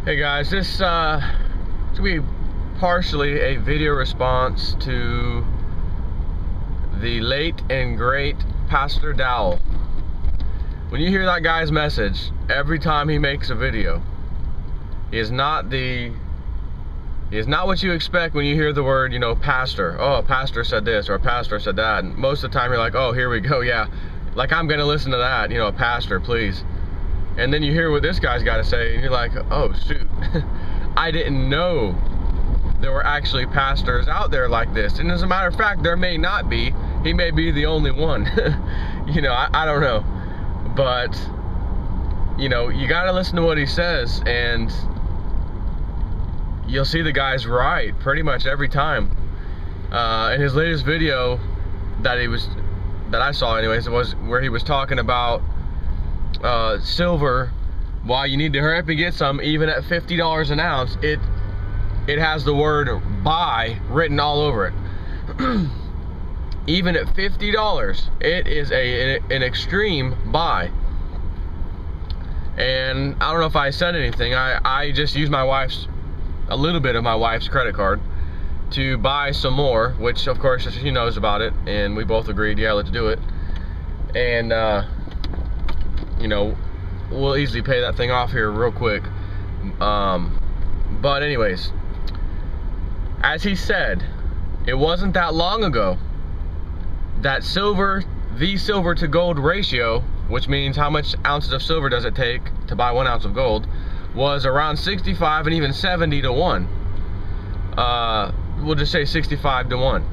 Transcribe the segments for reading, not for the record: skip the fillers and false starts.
Hey guys, this is going to be partially a video response to the late and great Pastor Dowell. When you hear that guy's message, every time he makes a video, he is not what you expect when you hear the word, pastor. Oh, a pastor said this or a pastor said that. And most of the time you're like, oh, here we go, yeah. Like, I'm going to listen to that, a pastor, please. And then you hear what this guy's got to say, and you're like, oh, shoot. I didn't know there were actually pastors out there like this. And as a matter of fact, there may not be. He may be the only one. I don't know. But, you got to listen to what he says, and you'll see the guy's right pretty much every time. In his latest video that I saw anyways, was where he was talking about silver. Why you need to hurry up and get some, even at $50 an ounce. It has the word buy written all over it. Even at $50, it is an extreme buy. And I don't know if I said anything. I just used a little bit of my wife's credit card to buy some more, which of course she knows about it, and we both agreed, yeah, let's do it. And we'll easily pay that thing off here real quick. But anyways, as he said, it wasn't that long ago that the silver to gold ratio, which means how much ounces of silver does it take to buy 1 ounce of gold, was around 65 and even 70 to 1. We'll just say 65 to 1.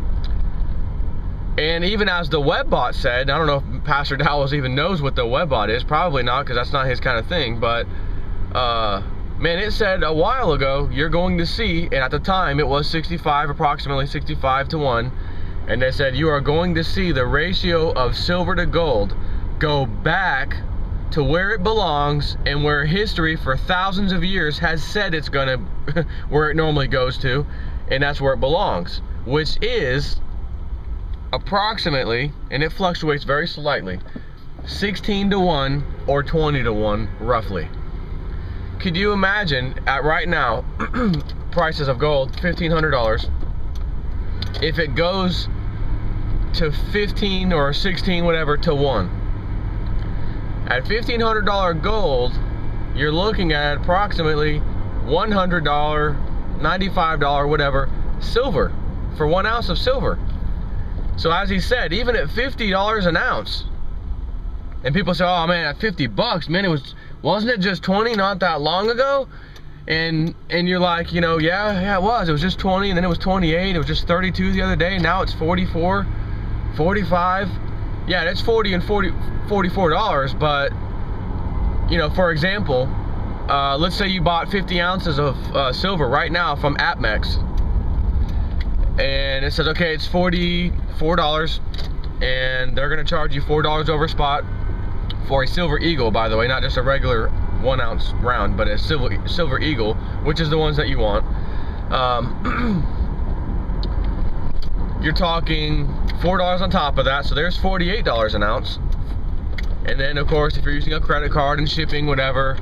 And even as the webbot said, I don't know if Pastor Dowell even knows what the webbot is. Probably not, because that's not his kind of thing. But, man, it said a while ago, you're going to see, and at the time it was approximately 65 to 1. And they said, you are going to see the ratio of silver to gold go back to where it belongs and where history for thousands of years has said it's going to, where it normally goes to. And that's where it belongs, which is approximately, and it fluctuates very slightly, 16 to 1 or 20 to 1 roughly. Could you imagine at right now prices of gold $1,500, if it goes to 15 or 16 whatever to 1? At $1,500 gold, you're looking at approximately $100, $95 whatever silver for 1 ounce of silver. So as he said, even at $50 an ounce, and people say, oh man, at $50, man, wasn't it just 20 not that long ago? And you're like, yeah, it was just 20, and then it was 28, it was just 32 the other day, now it's 44, 45. Yeah, it's 40 and $44, but for example, let's say you bought 50 ounces of silver right now from APMEX, and it says, okay, it's $44, and they're gonna charge you $4 over spot for a Silver Eagle, by the way, not just a regular 1 ounce round, but a Silver Eagle, which is the ones that you want. You're talking $4 on top of that, so there's $48 an ounce. And then of course, if you're using a credit card and shipping, whatever,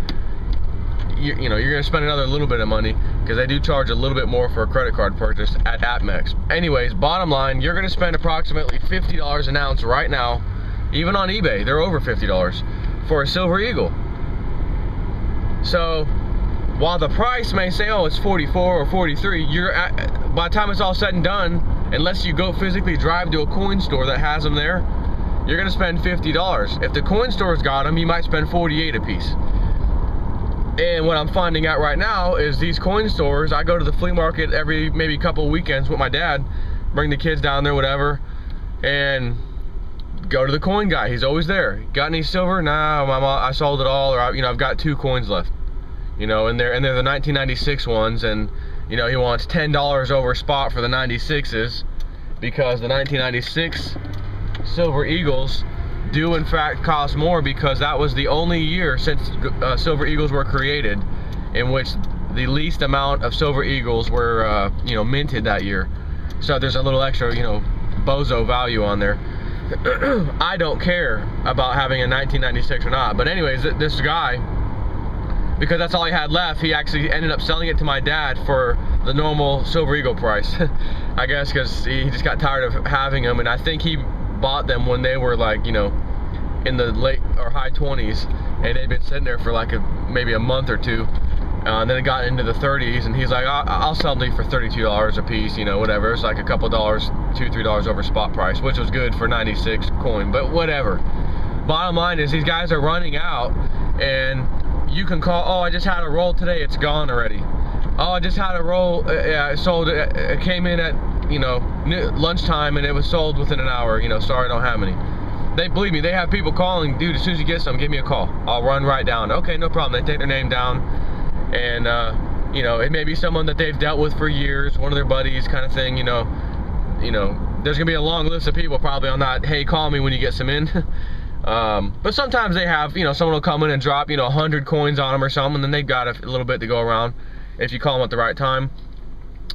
you're gonna spend another little bit of money, because they do charge a little bit more for a credit card purchase at APMEX. Anyways, bottom line, you're gonna spend approximately $50 an ounce right now. Even on eBay, they're over $50 for a Silver Eagle. So while the price may say, oh, it's 44 or 43, by the time it's all said and done, unless you go physically drive to a coin store that has them there, you're gonna spend $50. If the coin store's got them, you might spend 48 a piece. And what I'm finding out right now is these coin stores, I go to the flea market every maybe couple weekends with my dad, bring the kids down there, whatever, and go to the coin guy. He's always there. Got any silver? Nah, I sold it all, or I've got 2 coins left. And they're the 1996 ones, and he wants $10 over spot for the 96s, because the 1996 Silver Eagles do in fact cost more, because that was the only year since Silver Eagles were created in which the least amount of Silver Eagles were minted that year. So there's a little extra bozo value on there. I don't care about having a 1996 or not, but anyways, this guy because that's all he had left. He actually ended up selling it to my dad for the normal Silver Eagle price. I guess because he just got tired of having them, and I think he bought them when they were like, you know, in the late or high 20s, and they'd been sitting there for like maybe a month or two. And then it got into the 30s, and he's like, I'll sell them for $32 a piece, you know, whatever. It's like a couple dollars, $2-3 over spot price, which was good for 96 coin, but whatever. Bottom line is, these guys are running out, and you can call, oh, I just had a roll today, it's gone already. Oh, I just had a roll, yeah, I sold it, it came in at, you know, lunchtime, and it was sold within an hour, you know, sorry, I don't have any. They, believe me, they have people calling, dude, as soon as you get some, give me a call. I'll run right down. Okay, no problem. They take their name down. And you know, it may be someone that they've dealt with for years, one of their buddies, kind of thing. You know, there's gonna be a long list of people probably on that. Hey, call me when you get some in. But sometimes they have, you know, someone will come in and drop, you know, 100 coins on them or something, and then they've got a little bit to go around if you call them at the right time.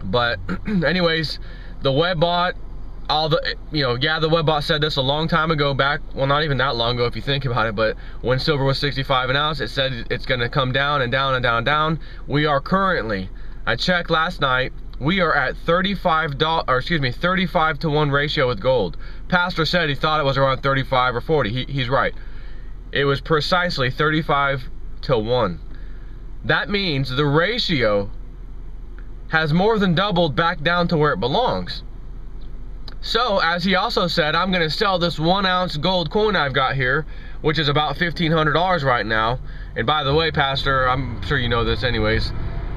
But anyways, the web bot, the web bot said this a long time ago, back, well, not even that long ago if you think about it, but when silver was 65 an ounce, it said it's going to come down and down and down and down. We are currently, I checked last night, we are at 35 to 1 ratio with gold. Pastor said he thought it was around 35 or 40. He's right. It was precisely 35 to 1. That means the ratio has more than doubled back down to where it belongs. So, as he also said, I'm going to sell this 1 ounce gold coin I've got here, which is about $1,500 right now. And by the way, Pastor, I'm sure you know this anyways,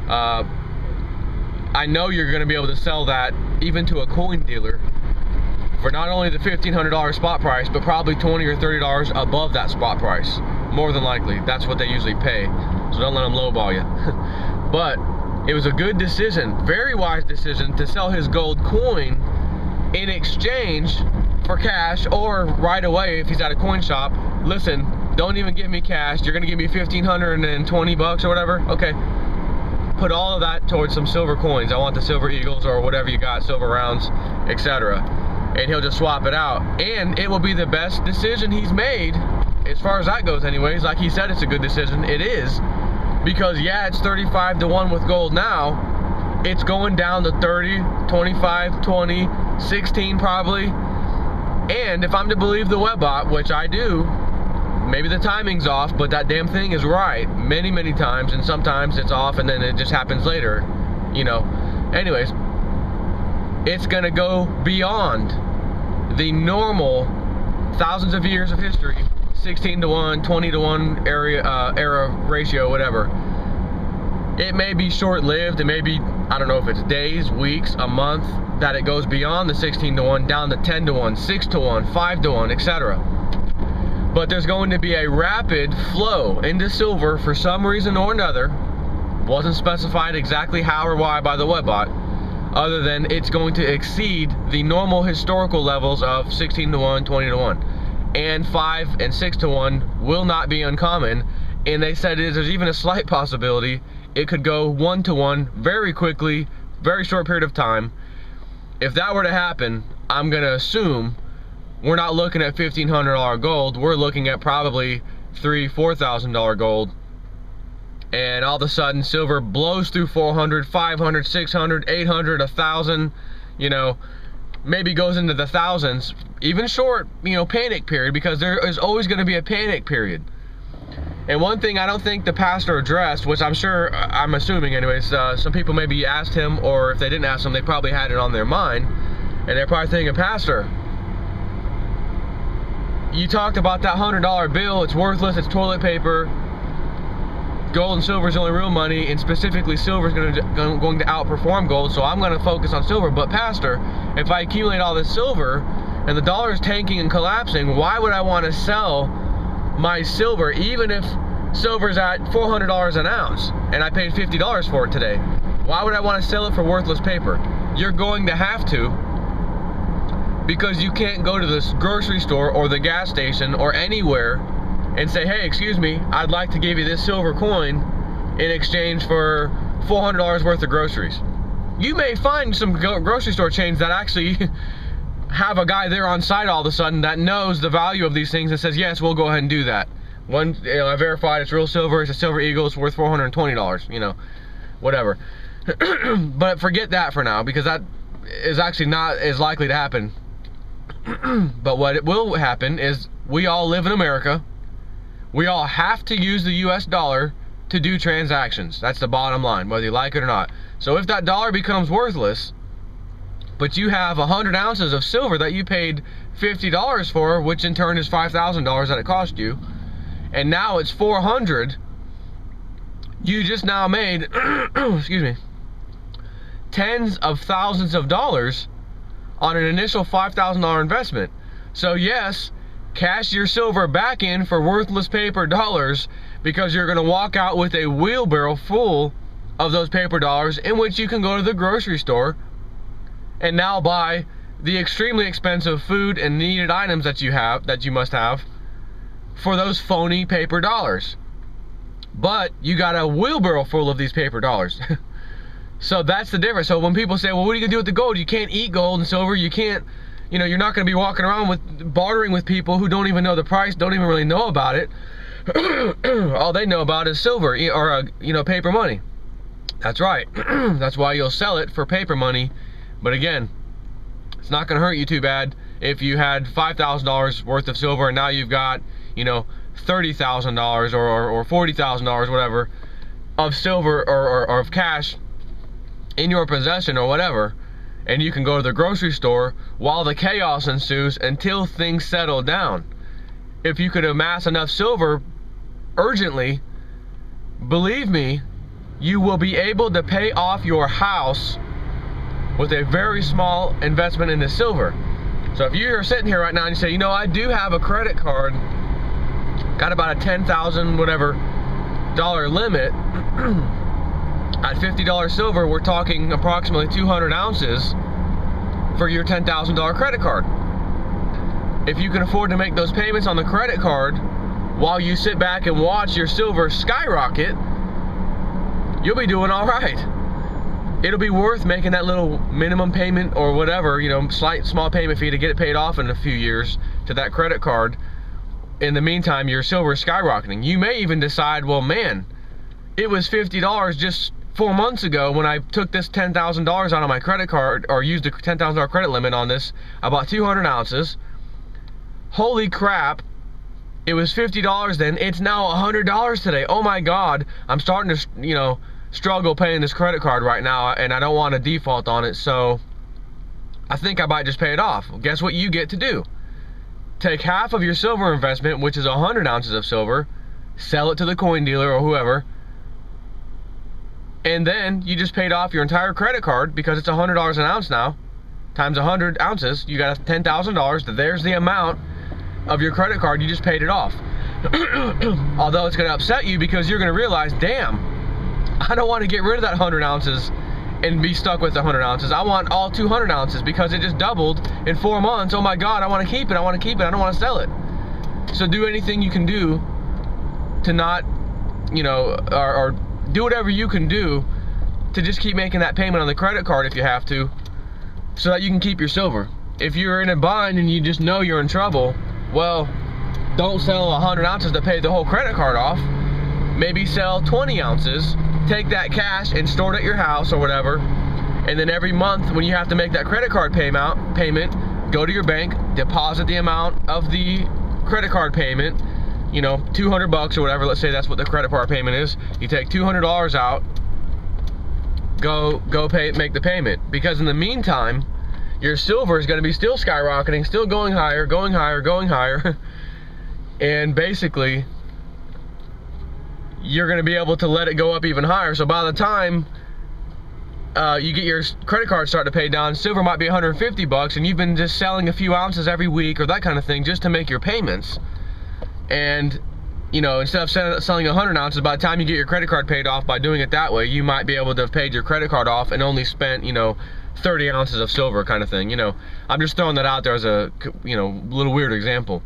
I know you're going to be able to sell that even to a coin dealer for not only the $1,500 spot price, but probably $20 or $30 above that spot price. More than likely. That's what they usually pay. So don't let them lowball you. But it was a good decision, very wise decision, to sell his gold coin in exchange for cash, or right away if he's at a coin shop. Listen, don't even give me cash, you're gonna give me $1,520 or whatever. Okay, put all of that towards some silver coins. I want the Silver Eagles or whatever you got, silver rounds, etc. And he'll just swap it out, and it will be the best decision he's made as far as that goes anyways. Like he said, it's a good decision. It is, because yeah, it's 35 to 1 with gold now. It's going down to 30, 25, 20, 16 probably. And if I'm to believe the web bot, which I do, maybe the timing's off, but that damn thing is right many, many times, and sometimes it's off and then it just happens later, you know. Anyways, it's gonna go beyond the normal thousands of years of history, 16 to 1, 20 to 1 era ratio, whatever. It may be short-lived, it may be, I don't know if it's days, weeks, a month, that it goes beyond the 16 to 1, down to 10 to 1, 6 to 1, 5 to 1, etc. But there's going to be a rapid flow into silver for some reason or another. Wasn't specified exactly how or why by the web bot, other than it's going to exceed the normal historical levels of 16 to 1, 20 to 1. And 5 and 6 to 1 will not be uncommon. And they said there's even a slight possibility it could go 1 to 1 very quickly, very short period of time. If that were to happen, I'm gonna assume we're not looking at $1,500 gold. We're looking at probably $3,000-$4,000 gold. And all of a sudden, silver blows through 400, 500, 600, 800, 1,000. You know, maybe goes into the thousands. Even short, you know, panic period, because there is always going to be a panic period. And one thing I don't think the pastor addressed, which I'm assuming anyways, some people maybe asked him, or if they didn't ask him, they probably had it on their mind, and they're probably thinking, Pastor, you talked about that $100 bill, it's worthless, it's toilet paper, gold and silver is the only real money, and specifically silver is going to outperform gold, so I'm going to focus on silver. But Pastor, if I accumulate all this silver, and the dollar is tanking and collapsing, why would I want to sell my silver, even if silver's at $400 an ounce and I paid $50 for it today? Why would I want to sell it for worthless paper? You're going to have to, because you can't go to this grocery store or the gas station or anywhere and say, hey, excuse me, I'd like to give you this silver coin in exchange for $400 worth of groceries. You may find some grocery store chains that actually have a guy there on site all of a sudden that knows the value of these things and says, yes, we'll go ahead and do that. One, I verified it's real silver. It's a silver eagle. It's worth $420. You know, whatever. But forget that for now, because that is actually not as likely to happen. But what it will happen is we all live in America. We all have to use the US dollar to do transactions. That's the bottom line, whether you like it or not. So if that dollar becomes worthless, but you have 100 ounces of silver that you paid $50 for, which in turn is $5,000 that it cost you, and now it's 400, you just now made excuse me, tens of thousands of dollars on an initial $5,000 investment. So yes, cash your silver back in for worthless paper dollars, because you're going to walk out with a wheelbarrow full of those paper dollars, in which you can go to the grocery store and now buy the extremely expensive food and needed items that you must have for those phony paper dollars. But you got a wheelbarrow full of these paper dollars. So that's the difference. So when people say, well, what are you gonna do with the gold? You can't eat gold and silver. You can't, you know, you're not gonna be walking around with bartering with people who don't even know the price, don't even really know about it. All they know about is silver or you know, paper money. That's right. That's why you'll sell it for paper money. But again, it's not gonna hurt you too bad if you had $5,000 worth of silver and now you've got, you know, $30,000 or $40,000, whatever, of silver or of cash in your possession or whatever, and you can go to the grocery store while the chaos ensues until things settle down. If you could amass enough silver urgently, believe me, you will be able to pay off your house with a very small investment in the silver. So if you're sitting here right now and you say, you know, I do have a credit card, got about a $10,000 whatever dollar limit, at $50 silver, we're talking approximately 200 ounces for your $10,000 credit card. If you can afford to make those payments on the credit card while you sit back and watch your silver skyrocket, you'll be doing all right. It'll be worth making that little minimum payment or whatever, you know, small payment fee to get it paid off in a few years to that credit card. In the meantime, your silver is skyrocketing. You may even decide, well, man, it was $50 just 4 months ago when I took this $10,000 out of my credit card, or used a $10,000 credit limit on this. I bought 200 ounces. Holy crap, it was $50 then. It's now $100 today. Oh my God, I'm starting to, you know, struggle paying this credit card right now, and I don't want to default on it, so I think I might just pay it off. Well, guess what you get to do? Take half of your silver investment, which is 100 ounces of silver, sell it to the coin dealer or whoever, and then you just paid off your entire credit card, because it's $100 an ounce now, times 100 ounces, you got $10,000. There's the amount of your credit card, you just paid it off. Although it's going to upset you, because you're going to realize, damn, I don't want to get rid of that 100 ounces and be stuck with the 100 ounces. I want all 200 ounces because it just doubled in 4 months. Oh my God, I want to keep it. I want to keep it. I don't want to sell it. So do anything you can do to not, you know, or do whatever you can do to just keep making that payment on the credit card if you have to, so that you can keep your silver. If you're in a bind and you just know you're in trouble, well, don't sell 100 ounces to pay the whole credit card off. Maybe sell 20 ounces, take that cash and store it at your house or whatever, and then every month when you have to make that credit card payment, go to your bank, deposit the amount of the credit card payment, you know, 200 bucks or whatever. Let's say that's what the credit card payment is. You take $200 out, go make the payment, because in the meantime, your silver is going to be still skyrocketing, still going higher, going higher, going higher, and basically you're going to be able to let it go up even higher. So by the time you get your credit card starting to pay down, silver might be 150 bucks, and you've been just selling a few ounces every week or that kind of thing just to make your payments. And, you know, instead of selling 100 ounces, by the time you get your credit card paid off by doing it that way, you might be able to have paid your credit card off and only spent, you know, 30 ounces of silver kind of thing. You know, I'm just throwing that out there as a, you know, little weird example.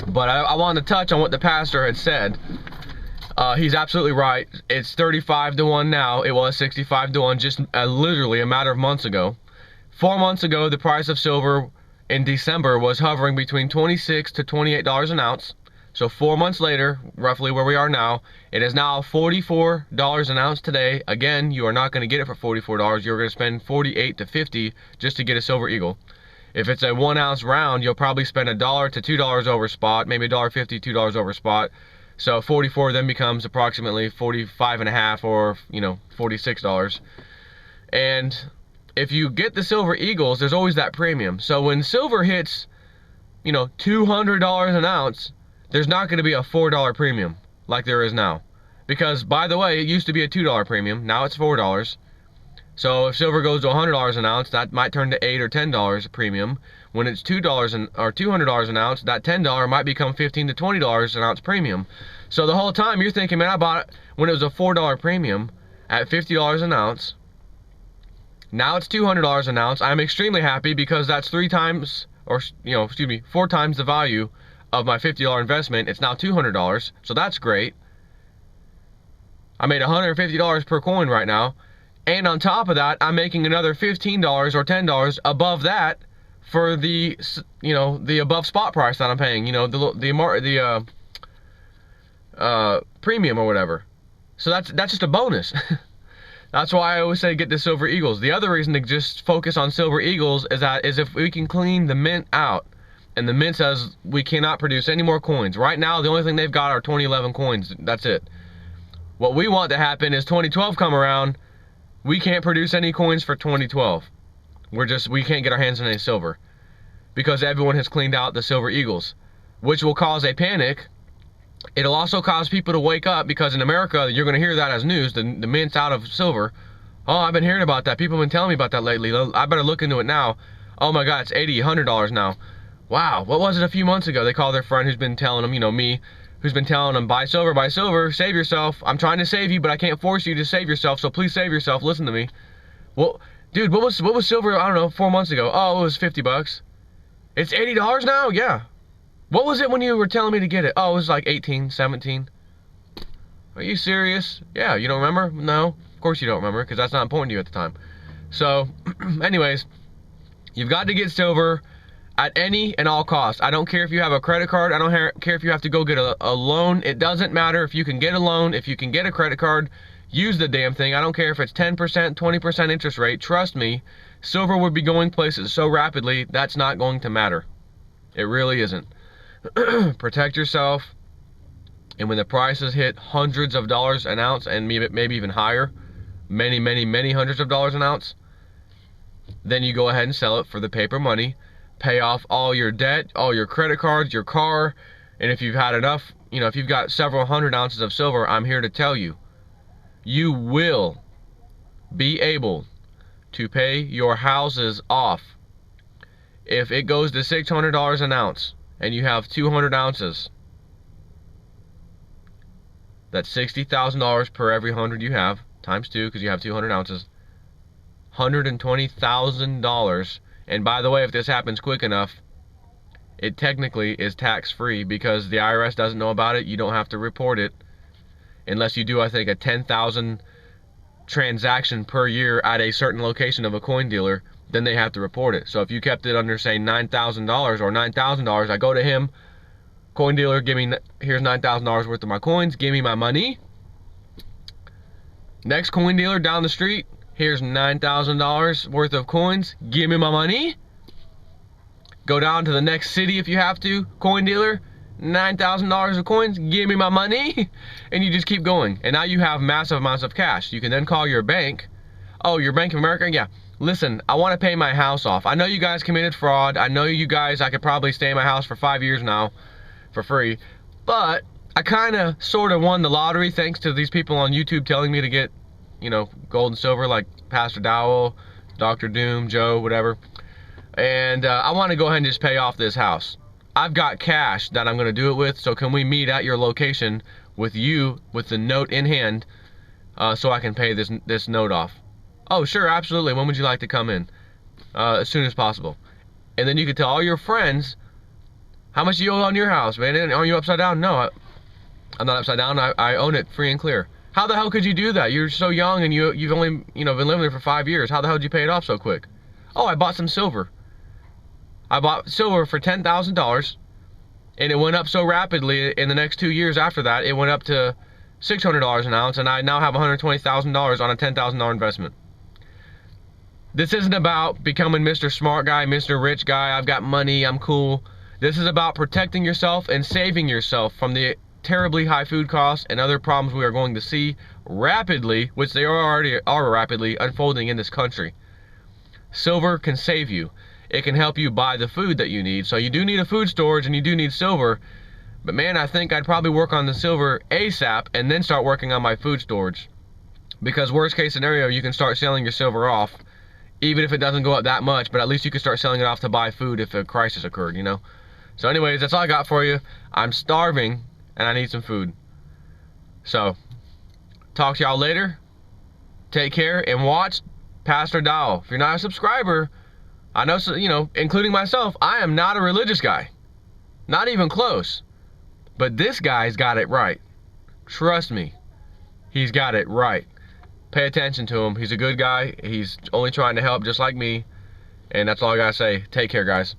But I wanted to touch on what the pastor had said. He's absolutely right. It's 35 to 1 now. It was 65 to 1 just literally a matter of months ago. 4 months ago, the price of silver in December was hovering between $26 to $28 an ounce. So 4 months later, roughly where we are now, it is now $44 an ounce today. Again, you are not going to get it for $44. You're going to spend $48 to $50 just to get a silver eagle. If it's a 1 ounce round, you'll probably spend $1 to $2 over spot, maybe $1.50, $2 over spot. So 44 then becomes approximately 45.5 or, $46. And if you get the silver eagles, there's always that premium. So when silver hits, $200 an ounce, there's not going to be a $4 premium like there is now. Because, by the way, it used to be a $2 premium. Now it's $4. So if silver goes to $100 an ounce, that might turn to $8 or $10 a premium. When it's $2 or $200 an ounce, that $10 might become $15 to $20 an ounce premium. So the whole time you're thinking, man, I bought it when it was a $4 premium at $50 an ounce. Now it's $200 an ounce. I'm extremely happy because that's 4 times the value of my $50 investment. It's now $200, so that's great. I made $150 per coin right now, and on top of that, I'm making another $15 or $10 above that for the above spot price that I'm paying. The premium or whatever. So that's just a bonus. That's why I always say get the silver eagles. The other reason to just focus on silver eagles is if we can clean the mint out. And the mint says we cannot produce any more coins. Right now, the only thing they've got are 2011 coins. That's it. What we want to happen is 2012 come around. We can't produce any coins for 2012. We can't get our hands on any silver because everyone has cleaned out the silver eagles, which will cause a panic. It'll also cause people to wake up because in America, you're going to hear that as news. The mint's out of silver. Oh, I've been hearing about that. People have been telling me about that lately. I better look into it now. Oh my God, it's $80, $100 now. Wow, what was it a few months ago? They called their friend who's been telling them, me, who's been telling them, buy silver, save yourself. I'm trying to save you, but I can't force you to save yourself, so please save yourself. Listen to me. Well, dude, what was silver, I don't know, 4 months ago? Oh, it was $50. It's $80 now? Yeah. What was it when you were telling me to get it? Oh, it was like 18, 17. Are you serious? Yeah, you don't remember? No, of course you don't remember, because that's not important to you at the time. So, anyways, you've got to get silver at any and all costs. I don't care if you have a credit card. I don't care if you have to go get a loan. It doesn't matter if you can get a loan, if you can get a credit card, use the damn thing. I don't care if it's 10%, 20% interest rate. Trust me, silver would be going places so rapidly, that's not going to matter. It really isn't. Protect yourself. And when the prices hit hundreds of dollars an ounce and maybe even higher, many hundreds of dollars an ounce, then you go ahead and sell it for the paper money. Pay off all your debt, all your credit cards, your car, and if you've had enough, if you've got several hundred ounces of silver, I'm here to tell you, you will be able to pay your houses off. If it goes to $600 an ounce and you have 200 ounces, that's $60,000 per every 100 you have, times 2 because you have 200 ounces, $120,000. And by the way, if this happens quick enough, it technically is tax-free because the IRS doesn't know about it. You don't have to report it unless you do, I think, a 10,000 transaction per year at a certain location of a coin dealer. Then they have to report it. So if you kept it under, say, $9,000 or $9,000, I go to him, coin dealer, here's $9,000 worth of my coins, give me my money. Next coin dealer down the street, here's $9,000 worth of coins. Give me my money. Go down to the next city if you have to. Coin dealer, $9,000 of coins. Give me my money. And you just keep going. And now you have massive amounts of cash. You can then call your bank. Oh, your Bank of America? Yeah. Listen, I want to pay my house off. I know you guys committed fraud. I know you guys, I could probably stay in my house for 5 years now for free. But I kind of sort of won the lottery thanks to these people on YouTube telling me to get, gold and silver, like Pastor Dowell, Dr. Doom, Joe, whatever. And I want to go ahead and just pay off this house. I've got cash that I'm going to do it with, so can we meet at your location with you, with the note in hand, so I can pay this note off? Oh, sure, absolutely. When would you like to come in? As soon as possible. And then you can tell all your friends, how much you owe on your house, man? Are you upside down? No, I'm not upside down. I own it free and clear. How the hell could you do that? You're so young and you've only been living there for 5 years. How the hell did you pay it off so quick? Oh, I bought some silver. I bought silver for $10,000 And it went up so rapidly in the next 2 years after that, it went up to $600 an ounce, and I now have $120,000 on a $10,000 investment. This isn't about becoming Mr. Smart Guy, Mr. Rich Guy, I've got money, I'm cool. This is about protecting yourself and saving yourself from the terribly high food costs and other problems we are going to see rapidly, which they already are rapidly unfolding in this country. Silver can save you. It can help you buy the food that you need. So you do need a food storage and you do need silver. But man, I think I'd probably work on the silver ASAP and then start working on my food storage. Because worst case scenario, you can start selling your silver off. Even if it doesn't go up that much, but at least you can start selling it off to buy food if a crisis occurred, you know? So anyways, that's all I got for you. I'm starving and I need some food. So, talk to y'all later. Take care and watch Pastor Dowell. If you're not a subscriber, I know, you know, including myself, I am not a religious guy. Not even close. But this guy's got it right. Trust me. He's got it right. Pay attention to him. He's a good guy. He's only trying to help just like me. And that's all I gotta say. Take care, guys.